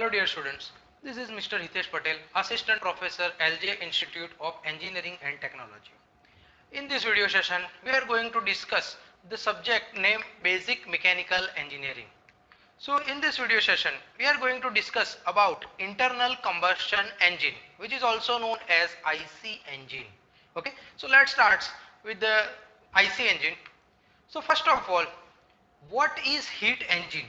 Hello dear students, this is Mr. Hitesh Patel, Assistant Professor LJ Institute of Engineering and Technology. In this video session, we are going to discuss the subject named Basic Mechanical Engineering. So in this video session, we are going to discuss about internal combustion engine, which is also known as IC engine. Okay, so let's start with the IC engine. So first of all, what is heat engine?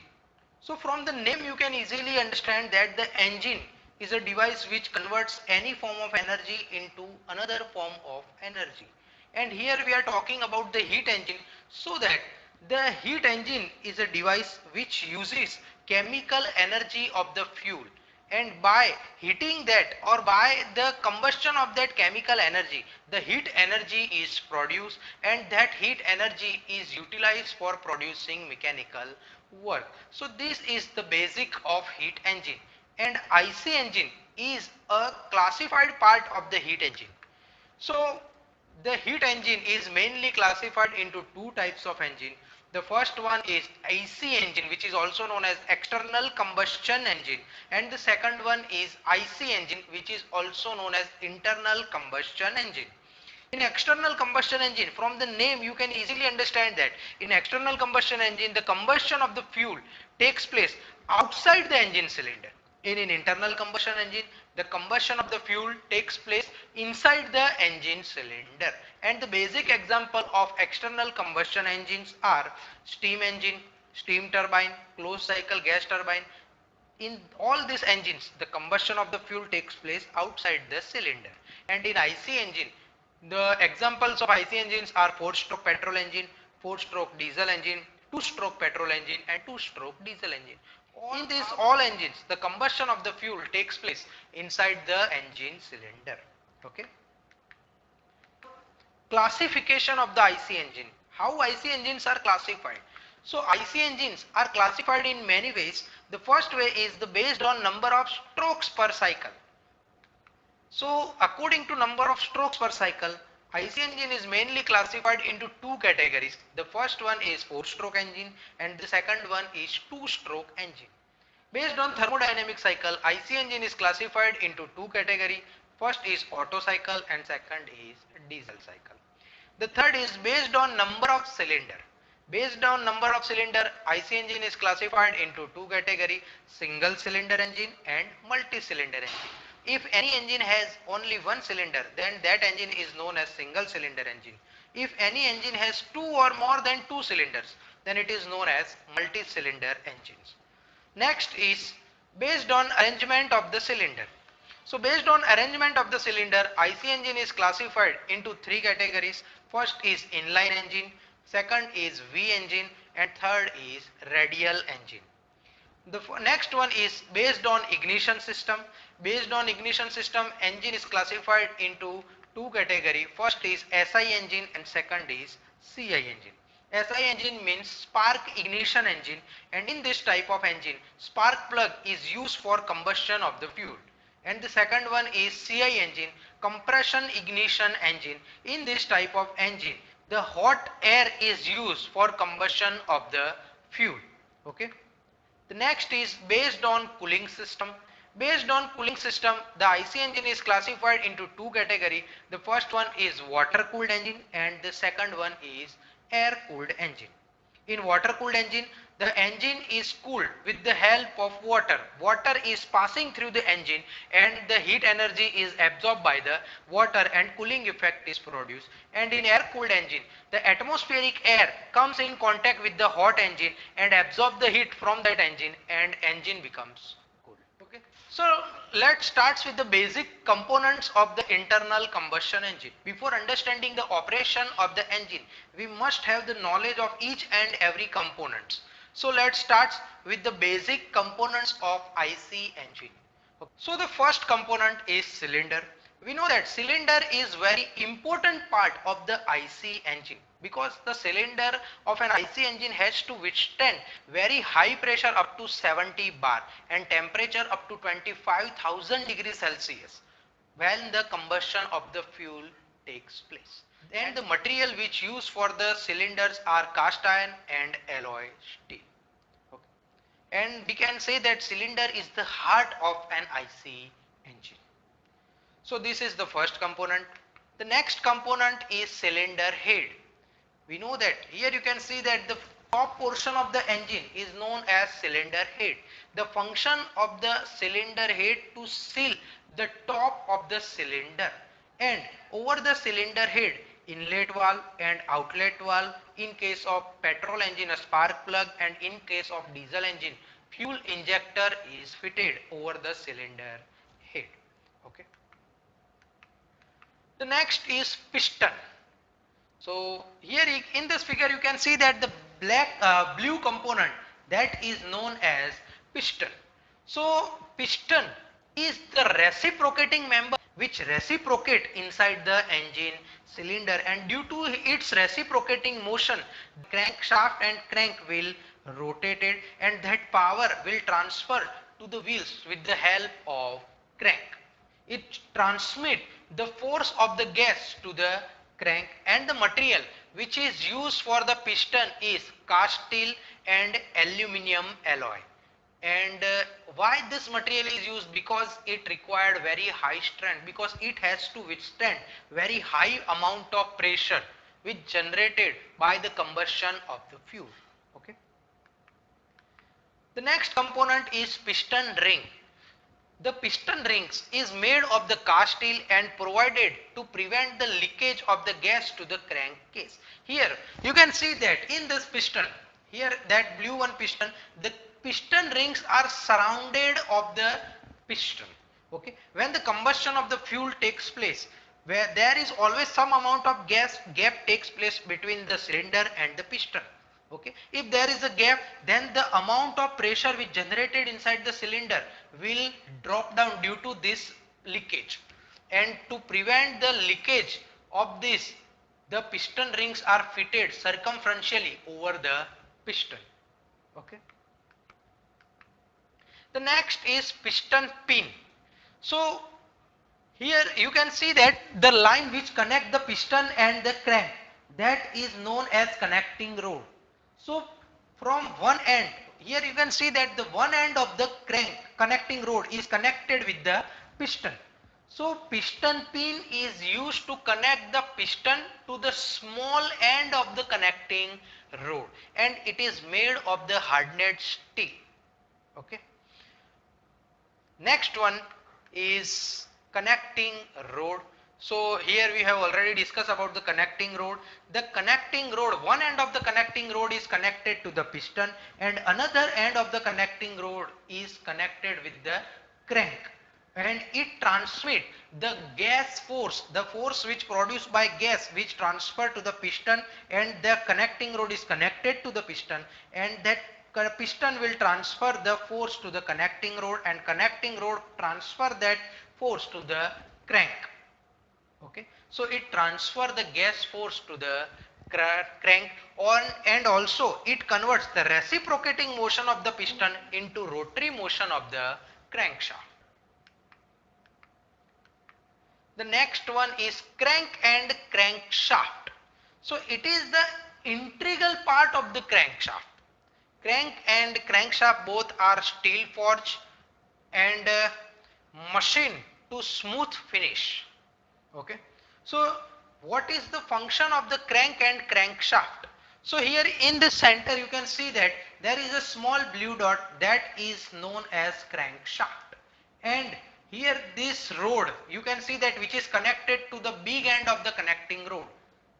So from the name you can easily understand that the engine is a device which converts any form of energy into another form of energy. And here we are talking about the heat engine, so that the heat engine is a device which uses chemical energy of the fuel, and by heating that or by the combustion of that chemical energy, the heat energy is produced, and that heat energy is utilized for producing mechanical work. So this is the basic of heat engine, and IC engine is a classified part of the heat engine. So the heat engine is mainly classified into two types of engine. The first one is IC engine, which is also known as external combustion engine, and the second one is IC engine, which is also known as internal combustion engine. In external combustion engine, from the name you can easily understand that in external combustion engine, the combustion of the fuel takes place outside the engine cylinder. In an internal combustion engine, the combustion of the fuel takes place inside the engine cylinder. And the basic example of external combustion engines are steam engine, steam turbine, closed cycle gas turbine. In all these engines, the combustion of the fuel takes place outside the cylinder. And in IC engine, the examples of IC engines are 4-stroke petrol engine, 4-stroke diesel engine, 2-stroke petrol engine, and 2-stroke diesel engine. In these all engines, the combustion of the fuel takes place inside the engine cylinder. Okay. Classification of the IC engine. How IC engines are classified? So IC engines are classified in many ways. The first way is based on number of strokes per cycle. So according to number of strokes per cycle, IC engine is mainly classified into two categories. The first one is 4-stroke engine, and the second one is 2-stroke engine. Based on thermodynamic cycle, IC engine is classified into two categories. First is Otto cycle and second is diesel cycle. The third is based on number of cylinder. Based on number of cylinder, IC engine is classified into two categories: single cylinder engine and multi-cylinder engine. If any engine has only one cylinder, then that engine is known as single cylinder engine. If any engine has two or more than two cylinders, then it is known as multi-cylinder engines. Next is based on arrangement of the cylinder. So based on arrangement of the cylinder, IC engine is classified into three categories. First is inline engine, second is V engine, and third is radial engine. The next one is based on ignition system. Based on ignition system, engine is classified into two categories. First is SI engine and second is CI engine. SI engine means spark ignition engine, and in this type of engine, spark plug is used for combustion of the fuel. And the second one is CI engine, compression ignition engine. In this type of engine, the hot air is used for combustion of the fuel. Okay. The next is based on cooling system. Based on cooling system, the IC engine is classified into two categories. The first one is water cooled engine and the second one is air cooled engine. In water cooled engine, the engine is cooled with the help of water. Water is passing through the engine and the heat energy is absorbed by the water and cooling effect is produced. And in air cooled engine, the atmospheric air comes in contact with the hot engine and absorb the heat from that engine, and engine becomes cool. Okay. So let's start with the basic components of the internal combustion engine. Before understanding the operation of the engine, we must have the knowledge of each and every components. So let's start with the basic components of IC engine. So the first component is cylinder. We know that cylinder is very important part of the IC engine, because the cylinder of an IC engine has to withstand very high pressure up to 70 bar and temperature up to 25,000 degrees Celsius when the combustion of the fuel takes place. And the material which used for the cylinders are cast iron and alloy steel. Okay. and we can say that cylinder is the heart of an IC engine. So this is the first component. The next component is cylinder head. We know that here you can see that the top portion of the engine is known as cylinder head. The function of the cylinder head to seal the top of the cylinder, and over the cylinder head inlet valve and outlet valve. In case of petrol engine, a spark plug, and in case of diesel engine, fuel injector is fitted over the cylinder head. Okay. The next is piston. So here in this figure you can see that the blue component, that is known as piston. So piston is the reciprocating member which reciprocate inside the engine cylinder, and due to its reciprocating motion, crankshaft and crank will rotate it, and that power will transfer to the wheels with the help of crank. It transmits the force of the gas to the crank, and the material which is used for the piston is cast steel and aluminium alloy. And why this material is used? Because it required very high strength, because it has to withstand very high amount of pressure which generated by the combustion of the fuel. Okay. The next component is piston ring. The piston rings is made of the cast steel and provided to prevent the leakage of the gas to the crankcase. Here you can see that in this piston, here that blue one piston, the piston rings are surrounded of the piston. Okay, when the combustion of the fuel takes place, where there is always some amount of gas gap takes place between the cylinder and the piston. Okay, if there is a gap, then the amount of pressure which generated inside the cylinder will drop down due to this leakage, and to prevent the leakage of this, the piston rings are fitted circumferentially over the piston. Okay. The next is piston pin. So here you can see that the line which connect the piston and the crank, that is known as connecting rod. So from one end, here you can see that the one end of the crank connecting rod is connected with the piston. So piston pin is used to connect the piston to the small end of the connecting rod, and it is made of the hardened steel. Okay. Next one is connecting rod. So here we have already discussed about the connecting rod. The connecting rod, one end of the connecting rod is connected to the piston, and another end of the connecting rod is connected with the crank, and it transmit the gas force, the force which produced by gas, which transfer to the piston, and the connecting rod is connected to the piston, and that piston will transfer the force to the connecting rod, and connecting rod transfer that force to the crank. Okay, so it transfer the gas force to the crank on, and also it converts the reciprocating motion of the piston into rotary motion of the crankshaft. The next one is crank and crankshaft. So it is the integral part of the crankshaft. Crank and crankshaft both are steel forged and machined to smooth finish. Okay. So what is the function of the crank and crankshaft? So here in the center you can see that there is a small blue dot, that is known as crankshaft, and here this rod you can see that which is connected to the big end of the connecting rod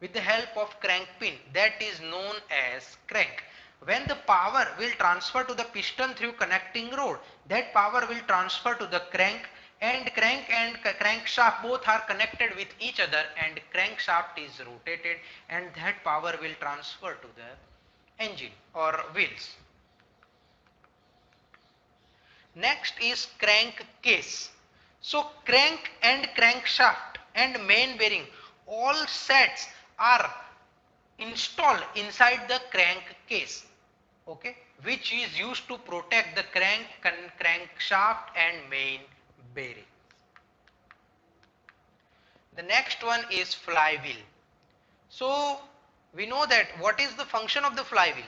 with the help of crank pin, that is known as crank. When the power will transfer to the piston through connecting rod, that power will transfer to the crank, and crankshaft both are connected with each other, and crankshaft is rotated, and that power will transfer to the engine or wheels. Next is crankcase. So crank and crankshaft and main bearing, all sets are installed inside the crankcase, okay, which is used to protect the crankshaft and main bearing. The next one is flywheel. So we know that what is the function of the flywheel.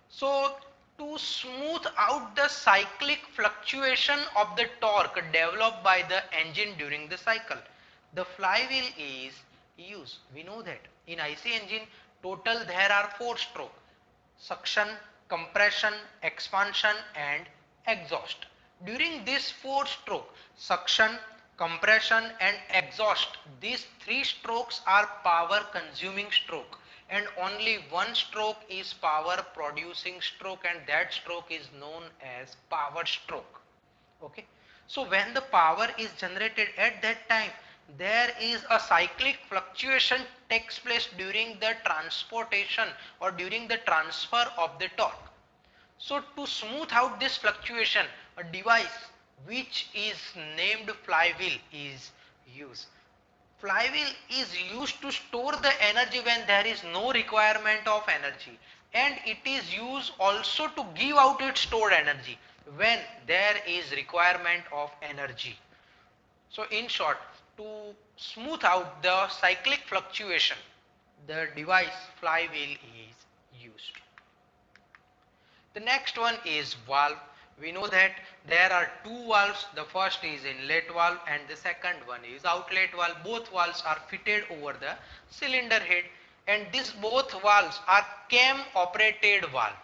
So to smooth out the cyclic fluctuation of the torque developed by the engine during the cycle, the flywheel is used. We know that in IC engine total there are 4 strokes: suction, compression, expansion and exhaust. During this 4 stroke, suction, compression and exhaust, these 3 strokes are power consuming stroke, and only one stroke is power producing stroke, and that stroke is known as power stroke. Okay, so when the power is generated at that time, there is a cyclic fluctuation takes place during the transportation or during the transfer of the torque. So to smooth out this fluctuation, a device which is named flywheel is used. Flywheel is used to store the energy when there is no requirement of energy, and it is used also to give out its stored energy when there is requirement of energy. So in short, to smooth out the cyclic fluctuation, the device flywheel is used. The next one is valve. We know that there are 2 valves. The first is inlet valve and the second one is outlet valve. Both valves are fitted over the cylinder head, and these both valves are cam operated valve.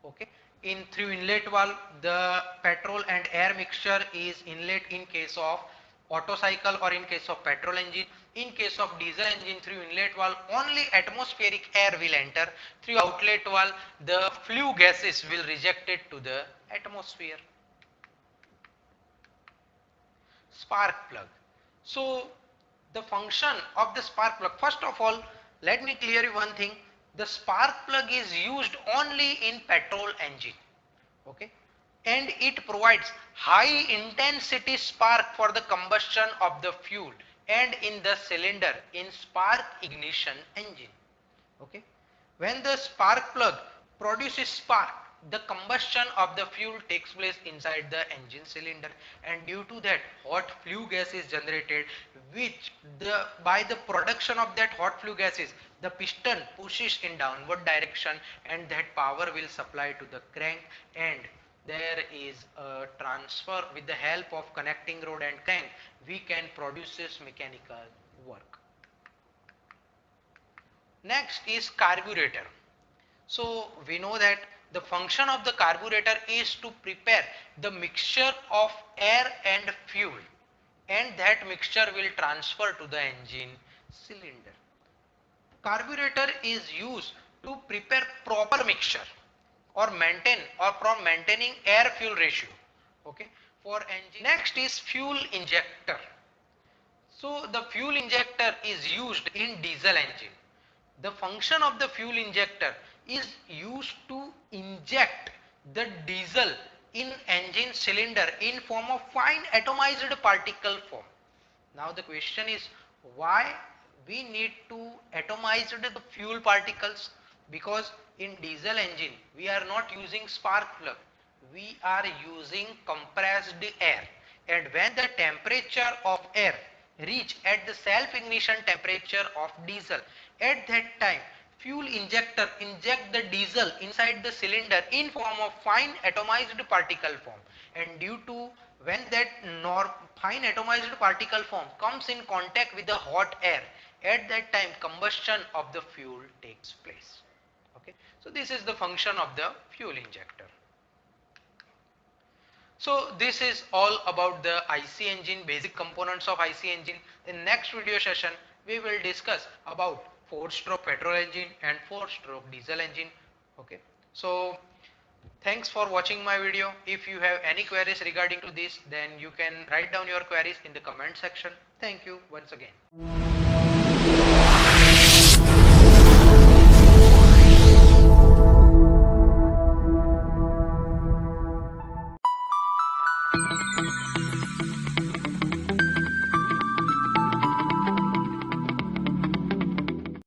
Okay. In through inlet valve, the petrol and air mixture is inlet in case of Otto cycle or in case of petrol engine. In case of diesel engine, through inlet valve only atmospheric air will enter. Through outlet valve the flue gases will reject it to the atmosphere. Spark plug. So the function of the spark plug, first of all let me clear you one thing: the spark plug is used only in petrol engine. Okay, and it provides high intensity spark for the combustion of the fuel and in the cylinder in spark ignition engine. Okay, when the spark plug produces spark, the combustion of the fuel takes place inside the engine cylinder, and due to that hot flue gas is generated, which by the production of that hot flue gases the piston pushes in downward direction, and that power will supply to the crank, and there is a transfer with the help of connecting rod and crank. We can produce this mechanical work. Next is carburetor. So we know that the function of the carburetor is to prepare the mixture of air and fuel, and that mixture will transfer to the engine cylinder. Carburetor is used to prepare proper mixture or maintain or for maintaining air fuel ratio. Okay, for engine. Next is fuel injector. So the fuel injector is used in diesel engine. The function of the fuel injector is used to inject the diesel in engine cylinder in form of fine atomized particle form. Now the question is, why we need to atomize the fuel particles? Because in diesel engine we are not using spark plug, we are using compressed air, and when the temperature of air reach at the self ignition temperature of diesel, at that time fuel injector inject the diesel inside the cylinder in form of fine atomized particle form, and due to when that fine atomized particle form comes in contact with the hot air, at that time combustion of the fuel takes place. Okay, so this is the function of the fuel injector. So this is all about the IC engine, basic components of IC engine. In next video session we will discuss about 4-stroke petrol engine and 4-stroke diesel engine. Okay, so thanks for watching my video. If you have any queries regarding to this, then you can write down your queries in the comment section. Thank you once again.